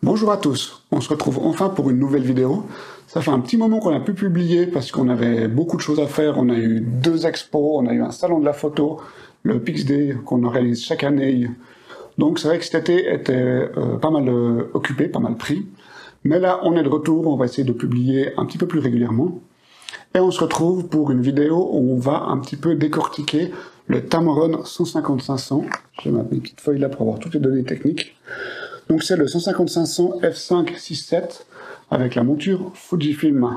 Bonjour à tous, on se retrouve enfin pour une nouvelle vidéo. Ça fait un petit moment qu'on a pu publier parce qu'on avait beaucoup de choses à faire. On a eu 2 expos, on a eu un salon de la photo, le PixDay qu'on organise chaque année. Donc c'est vrai que cet été était pas mal occupé, pas mal pris. Mais là on est de retour, on va essayer de publier un petit peu plus régulièrement. Et on se retrouve pour une vidéo où on va un petit peu décortiquer le Tamron 150-500. J'ai ma petite feuille là pour avoir toutes les données techniques. Donc c'est le 150-500 f5.6.7 avec la monture Fujifilm.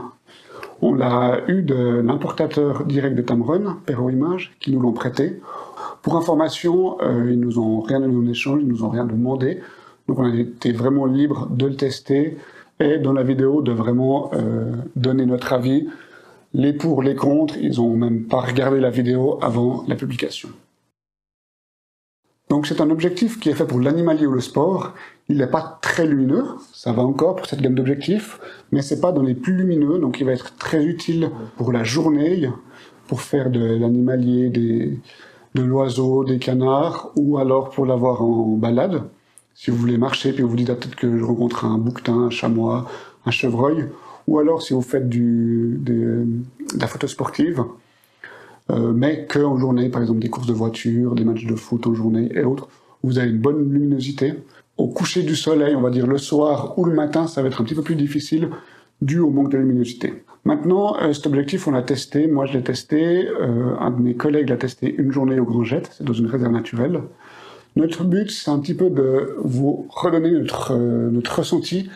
On l'a eu de l'importateur direct de Tamron, Perro Images, qui nous l'ont prêté. Pour information, ils nous ont rien donné en échange, ils nous ont rien demandé. Donc on a été vraiment libre de le tester et dans la vidéo de vraiment donner notre avis. Les pour, les contre, ils n'ont même pas regardé la vidéo avant la publication. Donc c'est un objectif qui est fait pour l'animalier ou le sport. Il n'est pas très lumineux, ça va encore pour cette gamme d'objectifs, mais c'est pas dans les plus lumineux, donc il va être très utile pour la journée, pour faire de l'animalier, de l'oiseau, des canards, ou alors pour l'avoir en balade. Si vous voulez marcher, puis vous vous dites peut-être que je rencontre un bouquetin, un chamois, un chevreuil, ou alors si vous faites de la photo sportive, mais qu'en journée, par exemple des courses de voiture, des matchs de foot en journée et autres, où vous avez une bonne luminosité. Au coucher du soleil, on va dire le soir ou le matin, ça va être un petit peu plus difficile dû au manque de luminosité. Maintenant, cet objectif, on l'a testé, moi je l'ai testé, un de mes collègues l'a testé une journée au Grand Jet, c'est dans une réserve naturelle. Notre but, c'est un petit peu de vous redonner notre ressenti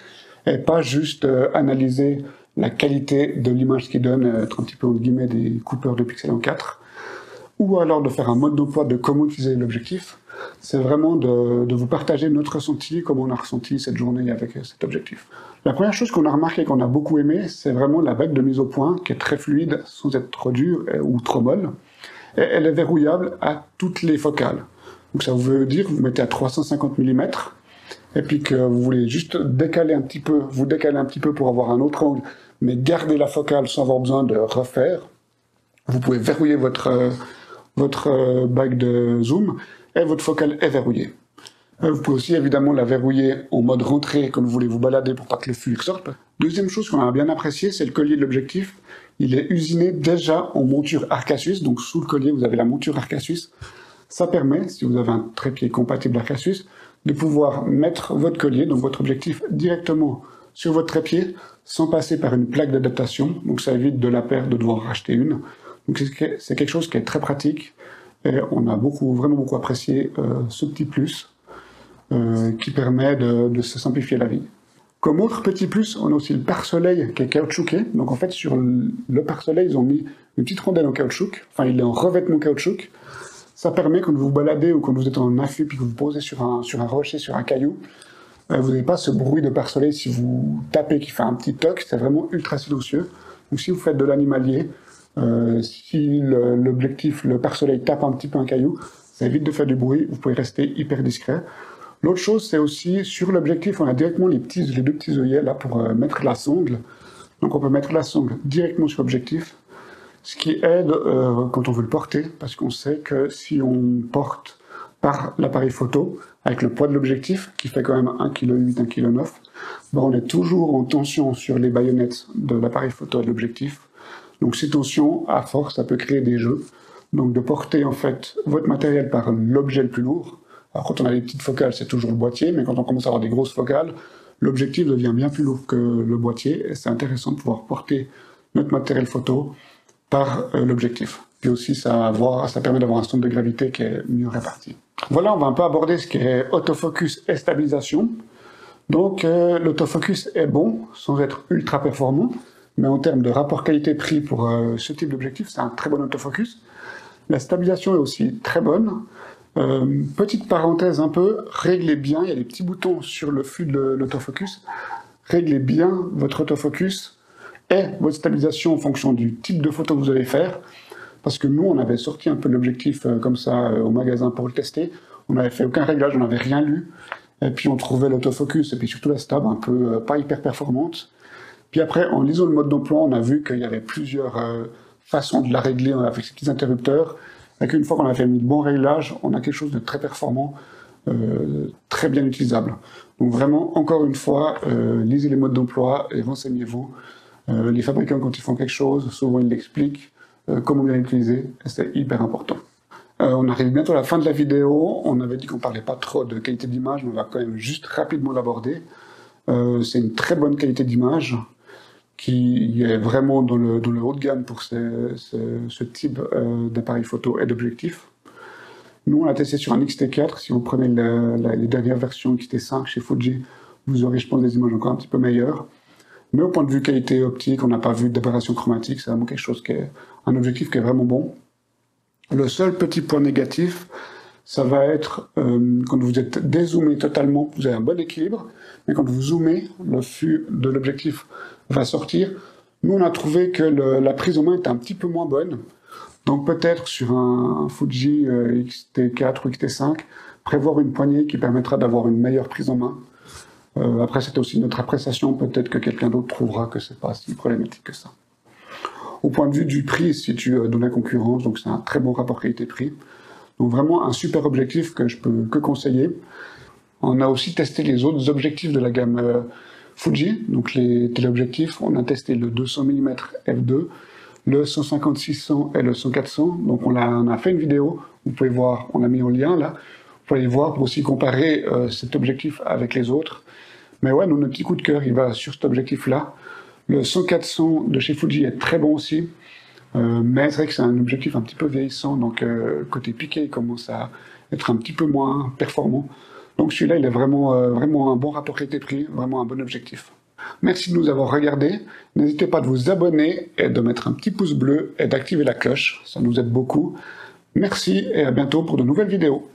et pas juste analyser la qualité de l'image qu'il donne, être un petit peu, entre guillemets, des coupeurs de pixels en 4, ou alors de faire un mode d'emploi de comment utiliser l'objectif. C'est vraiment de vous partager notre ressenti, comment on a ressenti cette journée avec cet objectif. La première chose qu'on a remarqué, qu'on a beaucoup aimé, c'est vraiment la bague de mise au point, qui est très fluide, sans être trop dure ou trop molle. Et elle est verrouillable à toutes les focales. Donc ça veut dire que vous mettez à 350 mm, et puis que vous voulez juste décaler un petit peu, vous décaler un petit peu pour avoir un autre angle, mais garder la focale sans avoir besoin de refaire. Vous pouvez verrouiller votre bague de zoom, et votre focale est verrouillée. Vous pouvez aussi évidemment la verrouiller en mode rentrée, comme vous voulez vous balader pour pas que le flux ressorte. Deuxième chose qu'on a bien apprécié, c'est le collier de l'objectif. Il est usiné déjà en monture Arca Suisse, donc sous le collier vous avez la monture Arca Suisse. Ça permet, si vous avez un trépied compatible Arca Suisse, de pouvoir mettre votre collier, donc votre objectif, directement sur votre trépied, sans passer par une plaque d'adaptation, donc ça évite de la perdre, de devoir racheter une. Donc c'est quelque chose qui est très pratique, et on a vraiment beaucoup apprécié ce petit plus, qui permet de se simplifier la vie. Comme autre petit plus, on a aussi le pare-soleil qui est caoutchouqué, donc en fait sur le pare-soleil ils ont mis une petite rondelle en caoutchouc, enfin il est en revêtement caoutchouc. Ça permet, quand vous baladez ou quand vous êtes en affût puis que vous posez sur un rocher, sur un caillou, vous n'avez pas ce bruit de pare-soleil si vous tapez qui fait un petit toc, c'est vraiment ultra silencieux. Donc si vous faites de l'animalier, si l'objectif, le pare-soleil tape un petit peu un caillou, ça évite de faire du bruit, vous pouvez rester hyper discret. L'autre chose, c'est aussi, sur l'objectif, on a directement les deux petits œillets là pour mettre la sangle. Donc on peut mettre la sangle directement sur l'objectif, ce qui aide quand on veut le porter, parce qu'on sait que si on porte par l'appareil photo, avec le poids de l'objectif, qui fait quand même 1,8 kg, 1,9 kg, ben on est toujours en tension sur les baïonnettes de l'appareil photo et de l'objectif. Donc ces tensions, à force, ça peut créer des jeux. Donc de porter en fait votre matériel par l'objet le plus lourd. Alors quand on a des petites focales, c'est toujours le boîtier, mais quand on commence à avoir des grosses focales, l'objectif devient bien plus lourd que le boîtier, et c'est intéressant de pouvoir porter notre matériel photo par l'objectif. Puis aussi, ça permet d'avoir un centre de gravité qui est mieux réparti. Voilà, on va un peu aborder ce qui est autofocus et stabilisation. Donc, l'autofocus est bon, sans être ultra performant, mais en termes de rapport qualité-prix pour ce type d'objectif, c'est un très bon autofocus. La stabilisation est aussi très bonne. Petite parenthèse un peu, réglez bien, il y a des petits boutons sur le flux de l'autofocus. Réglez bien votre autofocus et votre stabilisation en fonction du type de photo que vous allez faire, parce que nous on avait sorti un peu l'objectif comme ça au magasin pour le tester, on n'avait fait aucun réglage, on n'avait rien lu, et puis on trouvait l'autofocus et puis surtout la stab un peu pas hyper performante. Puis après, en lisant le mode d'emploi, on a vu qu'il y avait plusieurs façons de la régler avec ces petits interrupteurs, et qu'une fois qu'on a fait le bon réglage, on a quelque chose de très performant très bien utilisable. Donc vraiment, encore une fois, lisez les modes d'emploi et renseignez-vous. Les fabricants, quand ils font quelque chose, souvent ils l'expliquent, comment bien l'utiliser, et c'est hyper important. On arrive bientôt à la fin de la vidéo. On avait dit qu'on ne parlait pas trop de qualité d'image, mais on va quand même juste rapidement l'aborder. C'est une très bonne qualité d'image qui est vraiment dans le haut de gamme pour ce type d'appareil photo et d'objectif. Nous, on l'a testé sur un X-T4. Si vous prenez les dernières versions X-T5 chez Fuji, vous aurez, je pense, des images encore un petit peu meilleures. Mais au point de vue qualité optique, on n'a pas vu d'aberration chromatique. C'est vraiment quelque chose un objectif qui est vraiment bon. Le seul petit point négatif, ça va être quand vous êtes dézoomé totalement, vous avez un bon équilibre, mais quand vous zoomez, le fût de l'objectif va sortir. Nous, on a trouvé que la prise en main était un petit peu moins bonne. Donc peut-être sur un Fuji X-T4 ou X-T5, prévoir une poignée qui permettra d'avoir une meilleure prise en main. Après, c'est aussi notre appréciation, peut-être que quelqu'un d'autre trouvera que c'est pas si problématique que ça. Au point de vue du prix, il se situe dans la concurrence, donc c'est un très bon rapport qualité-prix. Donc vraiment un super objectif que je peux que conseiller. On a aussi testé les autres objectifs de la gamme Fuji, donc les téléobjectifs. On a testé le 200 mm f2, le 150-600 et le 100-400. Donc on a fait une vidéo, vous pouvez voir, on l'a mis en lien là. Vous pouvez voir pour aussi comparer cet objectif avec les autres. Mais ouais, notre petit coup de cœur, il va sur cet objectif-là. Le 100-400 de chez Fuji est très bon aussi, mais c'est vrai que c'est un objectif un petit peu vieillissant, donc côté piqué, il commence à être un petit peu moins performant. Donc celui-là, il est vraiment un bon rapport qualité-prix, vraiment un bon objectif. Merci de nous avoir regardés. N'hésitez pas de vous abonner et de mettre un petit pouce bleu et d'activer la cloche, ça nous aide beaucoup. Merci et à bientôt pour de nouvelles vidéos.